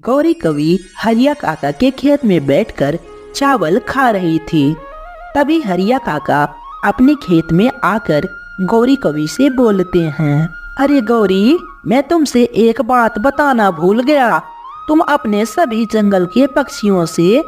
गौरी कवि हरिया काका के खेत में बैठकर चावल खा रही थी। तभी हरिया काका अपने खेत में आकर गौरी कवि से बोलते हैं, अरे गौरी, मैं तुमसे एक बात बताना भूल गया। तुम अपने सभी जंगल के पक्षियों से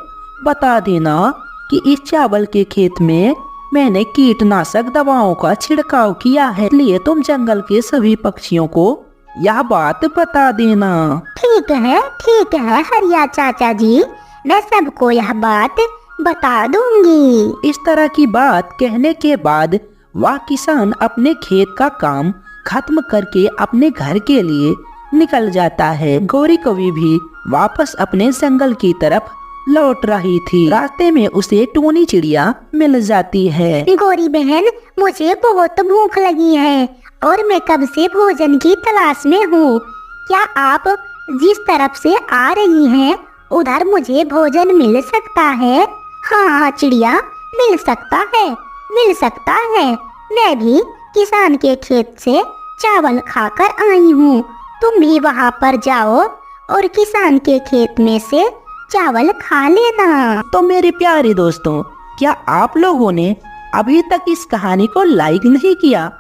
बता देना कि इस चावल के खेत में मैंने कीटनाशक दवाओं का छिड़काव किया है, इसलिए तुम जंगल के सभी पक्षियों को यह बात बता देना। ठीक है हरिया चाचा जी, मैं सबको यह बात बता दूंगी। इस तरह की बात कहने के बाद वह किसान अपने खेत का काम खत्म करके अपने घर के लिए निकल जाता है। गौरी कवि भी वापस अपने जंगल की तरफ लौट रही थी। रास्ते में उसे टूनी चिड़िया मिल जाती है। गौरी बहन, मुझे बहुत भूख लगी है और मैं कब से भोजन की तलाश में हूँ। क्या आप जिस तरफ से आ रही हैं उधर मुझे भोजन मिल सकता है? हाँ चिड़िया, मिल सकता है। मैं भी किसान के खेत से चावल खाकर आई हूँ। तुम भी वहाँ पर जाओ और किसान के खेत में से चावल खा लेना। तो मेरे प्यारे दोस्तों, क्या आप लोगों ने अभी तक इस कहानी को लाइक नहीं किया?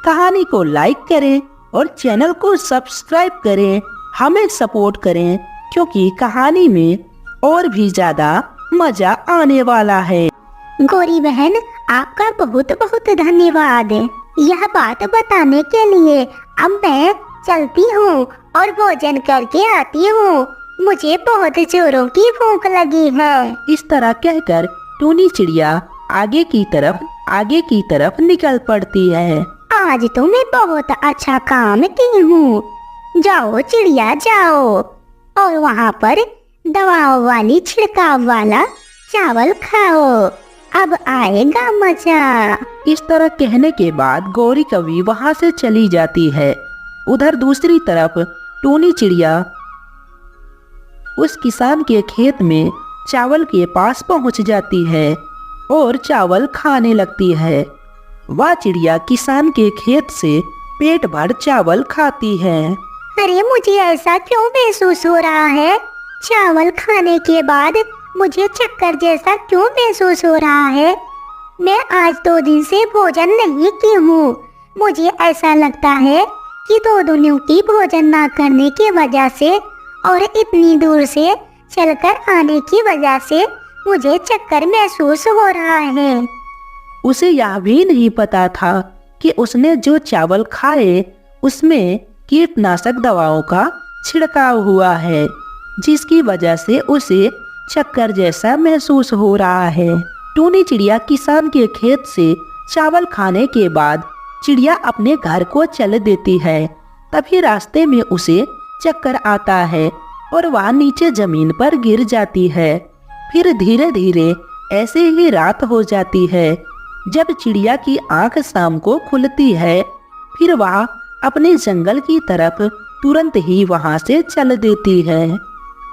कहानी को लाइक करें और चैनल को सब्सक्राइब करें, हमें सपोर्ट करें, क्योंकि कहानी में और भी ज्यादा मजा आने वाला है। गौरी बहन, आपका बहुत बहुत धन्यवाद यह बात बताने के लिए। अब मैं चलती हूँ और भोजन करके आती हूँ। मुझे बहुत जोरों की भूख लगी है। इस तरह कहकर टूनी चिड़िया आगे की तरफ निकल पड़ती है। आज तो मैं बहुत अच्छा काम की हूँ। जाओ चिड़िया जाओ और वहाँ पर दवाओं वाली छिड़काव वाला चावल खाओ, अब आएगा मजा। इस तरह कहने के बाद गौरी कवि वहाँ से चली जाती है। उधर दूसरी तरफ टूनी चिड़िया उस किसान के खेत में चावल के पास पहुँच जाती है और चावल खाने लगती है। वह चिड़िया किसान के खेत से पेट भर चावल खाती है। अरे, मुझे ऐसा क्यों महसूस हो रहा है? चावल खाने के बाद मुझे चक्कर जैसा क्यों महसूस हो रहा है? मैं आज 2 दिन से भोजन नहीं की हूँ। मुझे ऐसा लगता है कि 2 दिनों की भोजन ना करने की वजह से और इतनी दूर से चलकर आने की वजह से मुझे चक्कर महसूस हो रहा है। उसे यह भी नहीं पता था कि उसने जो चावल खाए उसमें कीटनाशक दवाओं का छिड़काव हुआ है, जिसकी वजह से उसे चक्कर जैसा महसूस हो रहा है। टूनी चिड़िया किसान के खेत से चावल खाने के बाद चिड़िया अपने घर को चल देती है। तभी रास्ते में उसे चक्कर आता है और वह नीचे जमीन पर गिर जाती है। फिर धीरे धीरे ऐसे ही रात हो जाती है। जब चिड़िया की आंख शाम को खुलती है, फिर वह अपने जंगल की तरफ तुरंत ही वहां से चल देती है।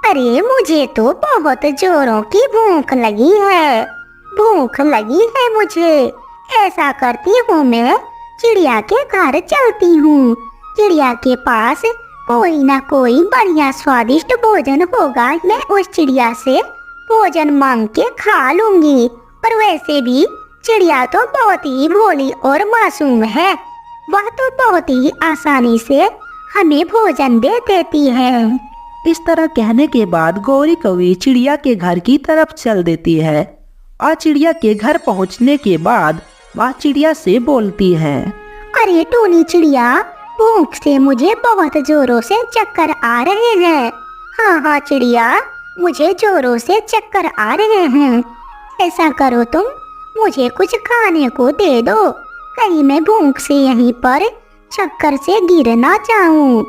अरे, मुझे तो बहुत जोरों की भूख लगी है मुझे। ऐसा करती हूँ, मैं चिड़िया के घर चलती हूँ। चिड़िया के पास कोई ना कोई बढ़िया स्वादिष्ट भोजन होगा। मैं उस चिड़िया से भोजन मांग के खा लूंगी। पर वैसे भी चिड़िया तो बहुत ही भोली और मासूम है। वह तो बहुत ही आसानी से हमें भोजन दे देती है। इस तरह कहने के बाद गौरी कवि चिड़िया के घर की तरफ चल देती है और चिड़िया के घर पहुंचने के बाद वह चिड़िया से बोलती है, अरे टूनी चिड़िया, भूख से मुझे बहुत जोरों से चक्कर आ रहे हैं। हाँ चिड़िया, मुझे जोरों से चक्कर आ रहे हैं। ऐसा करो, तुम मुझे कुछ खाने को दे दो, कहीं मैं भूख से यहीं पर चक्कर से गिर ना जाऊं।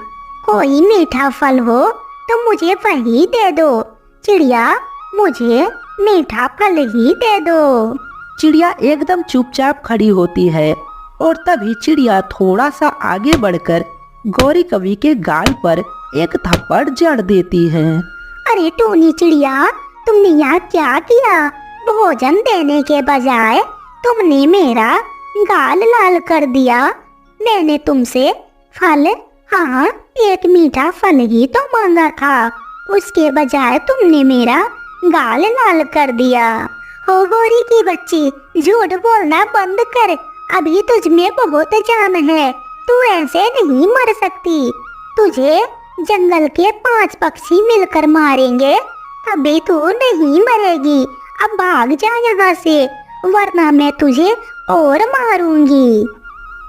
कोई मीठा फल हो तो मुझे वही दे दो। चिड़िया, मुझे मीठा फल ही दे दो। चिड़िया एकदम चुपचाप खड़ी होती है और तभी चिड़िया थोड़ा सा आगे बढ़कर गौरी कवि के गाल पर एक थप्पड़ जड़ देती है। अरे टूनी चिड़िया, तुमने यहाँ क्या किया? भोजन देने के बजाय तुमने मेरा गाल लाल कर दिया। मैंने तुमसे फल, हाँ, एक मीठा फल ही तो मांगा था। उसके बजाय तुमने मेरा गाल लाल कर दिया। हो गौरी की बच्ची, झूठ बोलना बंद कर। अभी तुझ में बहुत जान है, तू ऐसे नहीं मर सकती। तुझे जंगल के 5 पक्षी मिलकर मारेंगे, तभी तू नहीं मरेगी। अब भाग जा यहाँ से, वरना मैं तुझे और मारूंगी।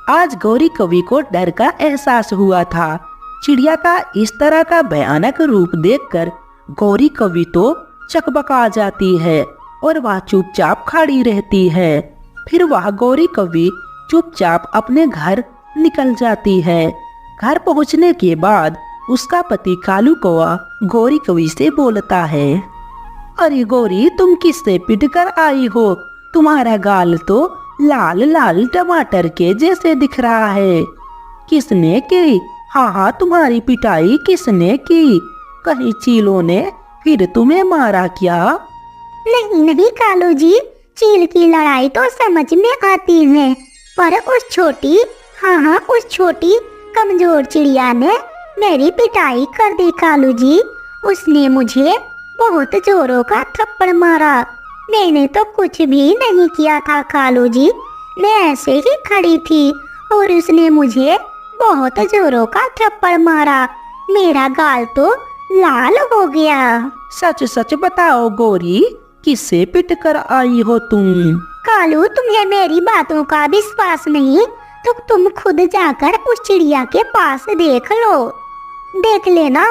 आज गौरी कवि को डर का एहसास हुआ था। चिड़िया का इस तरह का भयानक रूप देखकर गौरी कवि तो चकबका जाती है और वह चुपचाप खड़ी रहती है। फिर वह गौरी कवि चुपचाप अपने घर निकल जाती है। घर पहुंचने के बाद उसका पति कालू कौवा गौरी कवि से बोलता है, अरे गौरी, तुम किससे पिट कर आई हो? तुम्हारा गाल तो लाल लाल टमाटर के जैसे दिख रहा है। किसने की? हाँ, तुम्हारी पिटाई किसने की? कहीं चीलों ने फिर तुम्हें मारा क्या? नहीं नहीं कालू जी, चील की लड़ाई तो समझ में आती है, पर उस छोटी कमजोर चिड़िया ने मेरी पिटाई कर दी कालू जी। उसने मुझे बहुत जोरों का थप्पड़ मारा। मैंने तो कुछ भी नहीं किया था कालू जी, मैं ऐसे ही खड़ी थी और उसने मुझे बहुत जोरों का थप्पड़ मारा। मेरा गाल तो लाल हो गया। सच सच बताओ गौरी, किससे पिट कर आई हो तुम? कालू, तुम्हें मेरी बातों का विश्वास नहीं तो तुम खुद जाकर उस चिड़िया के पास देख लो। देख लेना,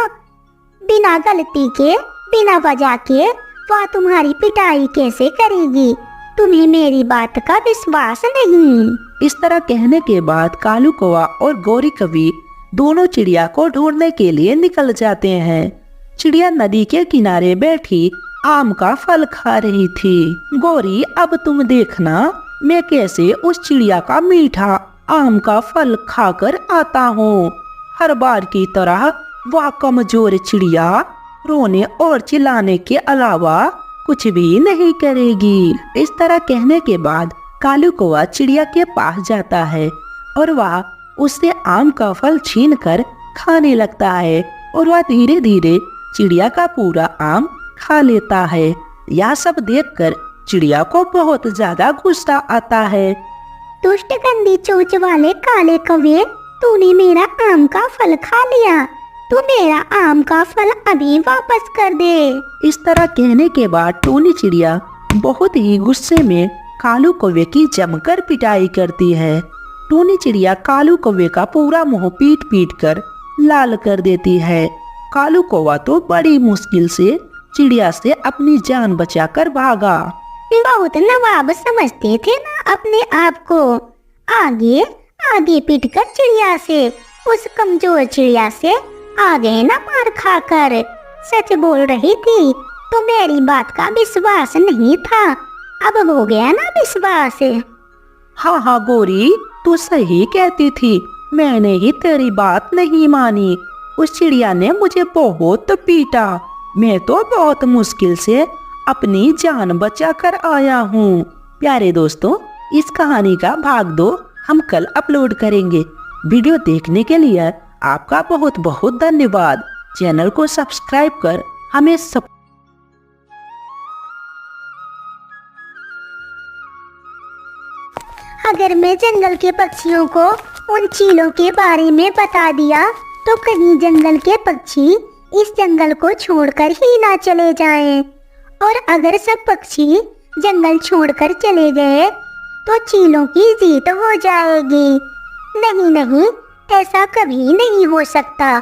बिना गलती के, बिना वजह के वह तुम्हारी पिटाई कैसे करेगी। तुम्हें मेरी बात का विश्वास नहीं। इस तरह कहने के बाद कालू कौवा और गौरी कवि दोनों चिड़िया को ढूंढने के लिए निकल जाते हैं। चिड़िया नदी के किनारे बैठी आम का फल खा रही थी। गौरी, अब तुम देखना मैं कैसे उस चिड़िया का मीठा आम का फल खाकर आता हूँ। हर बार की तरह वह कमजोर चिड़िया रोने और चिल्लाने के अलावा कुछ भी नहीं करेगी। इस तरह कहने के बाद कालू कौवा चिड़िया के पास जाता है और वह उससे आम का फल छीनकर खाने लगता है और वह धीरे धीरे चिड़िया का पूरा आम खा लेता है। यह सब देखकर चिड़िया को बहुत ज्यादा गुस्सा आता है। दुष्ट गंदी चोंच वाले काले कौवे, तूने मेरा आम का फल खा लिया। तू मेरा आम का फल अभी वापस कर दे। इस तरह कहने के बाद टूनी चिड़िया बहुत ही गुस्से में कालू कौवे की जमकर पिटाई करती है। टूनी चिड़िया कालू कौवे का पूरा मुंह पीट पीट कर लाल कर देती है। कालू कौवा तो बड़ी मुश्किल से चिड़िया से अपनी जान बचाकर भागा। बहुत नवाब समझते थे ना अपने आप को। आगे आगे पीटकर चिड़िया से, उस कमजोर चिड़िया से आगे ना मार खाकर। सच बोल रही थी तो मेरी बात का विश्वास नहीं था, अब हो गया ना विश्वास। हाँ गौरी, तू सही कहती थी, मैंने ही तेरी बात नहीं मानी। उस चिड़िया ने मुझे बहुत पीटा। मैं तो बहुत मुश्किल से अपनी जान बचा कर आया हूँ। प्यारे दोस्तों, इस कहानी का भाग 2 हम कल अपलोड करेंगे। वीडियो देखने के लिए आपका बहुत बहुत धन्यवाद। चैनल को सब्सक्राइब कर हमें अगर मैं जंगल के पक्षियों को उन चीलों के बारे में बता दिया तो कहीं जंगल के पक्षी इस जंगल को छोड़कर ही ना चले जाएं। और अगर सब पक्षी जंगल छोड़कर चले गए तो चीलों की जीत हो जाएगी। नहीं नहीं, ऐसा कभी नहीं हो सकता।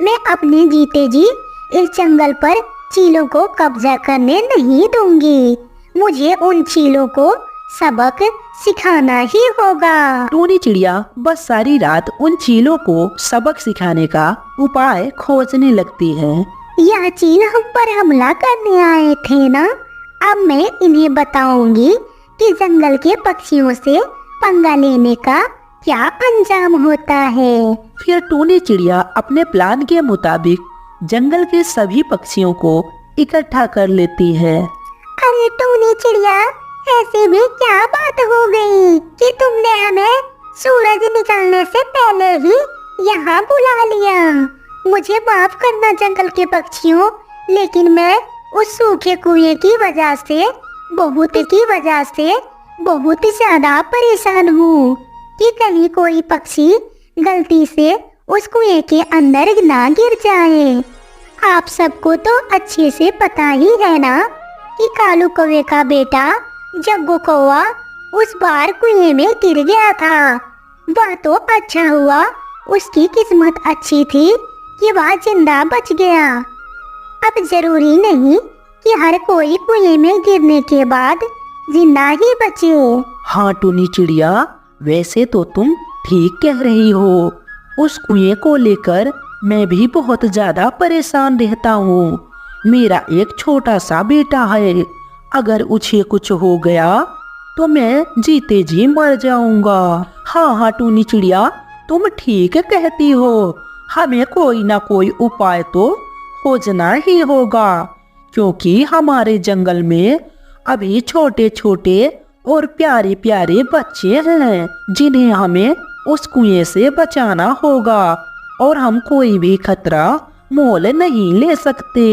मैं अपने जीते जी इस जंगल पर चीलों को कब्जा करने नहीं दूंगी। मुझे उन चीलों को सबक सिखाना ही होगा। टूनी चिड़िया बस सारी रात उन चीलों को सबक सिखाने का उपाय खोजने लगती है। यह चील हम पर हमला करने आए थे ना, अब मैं इन्हें बताऊंगी कि जंगल के पक्षियों से पंगा लेने का क्या अंजाम होता है। फिर टूनी चिड़िया अपने प्लान के मुताबिक जंगल के सभी पक्षियों को इकट्ठा कर लेती है। अरे टूनी चिड़िया, ऐसी भी क्या बात हो गई कि तुमने हमें सूरज निकलने से पहले ही यहाँ बुला लिया। मुझे माफ करना जंगल के पक्षियों, लेकिन मैं उस सूखे कुएं की वजह से बहुत ज्यादा परेशान हूँ कि कहीं कोई पक्षी गलती से उस कुएं के अंदर ना गिर जाए। आप सबको तो अच्छे से पता ही है ना कि कालू कौवे का बेटा जग्गू कौवा उस बार कुएं में गिर गया था। वह तो अच्छा हुआ, उसकी किस्मत अच्छी थी कि वह जिंदा बच गया। अब जरूरी नहीं कि हर कोई कुएं में गिरने के बाद जिंदा ही बचे। हाँ टूनी चिड़िया, वैसे तो तुम ठीक कह रही हो। उस कुएं को लेकर मैं भी बहुत ज्यादा परेशान रहता हूँ। मेरा एक छोटा सा बेटा है, अगर उसे कुछ हो गया तो मैं जीते जी मर जाऊंगा। हाँ टूनी चिड़िया, तुम ठीक कहती हो। हमें कोई ना कोई उपाय तो खोजना ही होगा, क्योंकि हमारे जंगल में अभी छोटे छोटे और प्यारे प्यारे बच्चे हैं जिन्हें हमें उस कुएं से बचाना होगा, और हम कोई भी खतरा मोल नहीं ले सकते।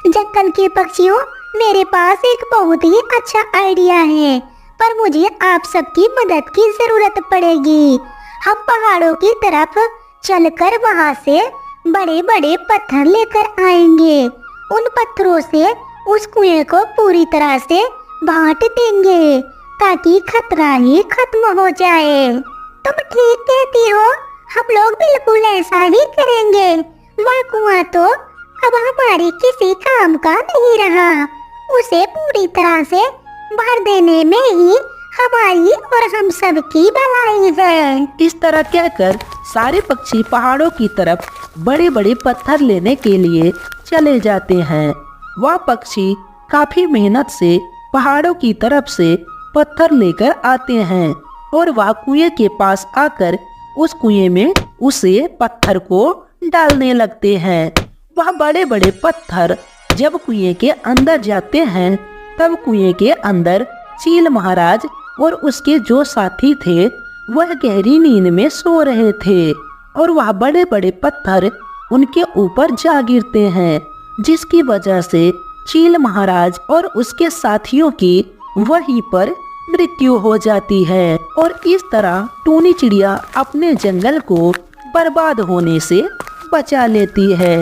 जंगल के पक्षियों, मेरे पास एक बहुत ही अच्छा आइडिया है, पर मुझे आप सबकी मदद की जरूरत पड़ेगी। हम पहाड़ों की तरफ चलकर वहां से बड़े बड़े पत्थर लेकर आएंगे। उन पत्थरों से उस कुएं को पूरी तरह से बांट देंगे ताकि खतरा ही खत्म हो जाए। तुम ठीक कहती हो, हम लोग बिल्कुल ऐसा ही करेंगे। वह कुआं तो अब हमारे किसी काम का नहीं रहा, उसे पूरी तरह से भर देने में ही हमारी और हम सब की भलाई है। इस तरह कहकर सारे पक्षी पहाड़ों की तरफ बड़े बड़े पत्थर लेने के लिए चले जाते हैं। वह पक्षी काफी मेहनत से पहाड़ों की तरफ से पत्थर लेकर आते हैं और वह कुएं के पास आकर उस कुएं में उसे पत्थर को डालने लगते हैं। वह बड़े बड़े पत्थर जब कुएं के अंदर जाते हैं, तब कुएं के अंदर चील महाराज और उसके जो साथी थे वह गहरी नींद में सो रहे थे, और वह बड़े बड़े पत्थर उनके ऊपर जा गिरते हैं, जिसकी वजह से चील महाराज और उसके साथियों की वहीं पर मृत्यु हो जाती है। और इस तरह टूनी चिड़िया अपने जंगल को बर्बाद होने से बचा लेती है।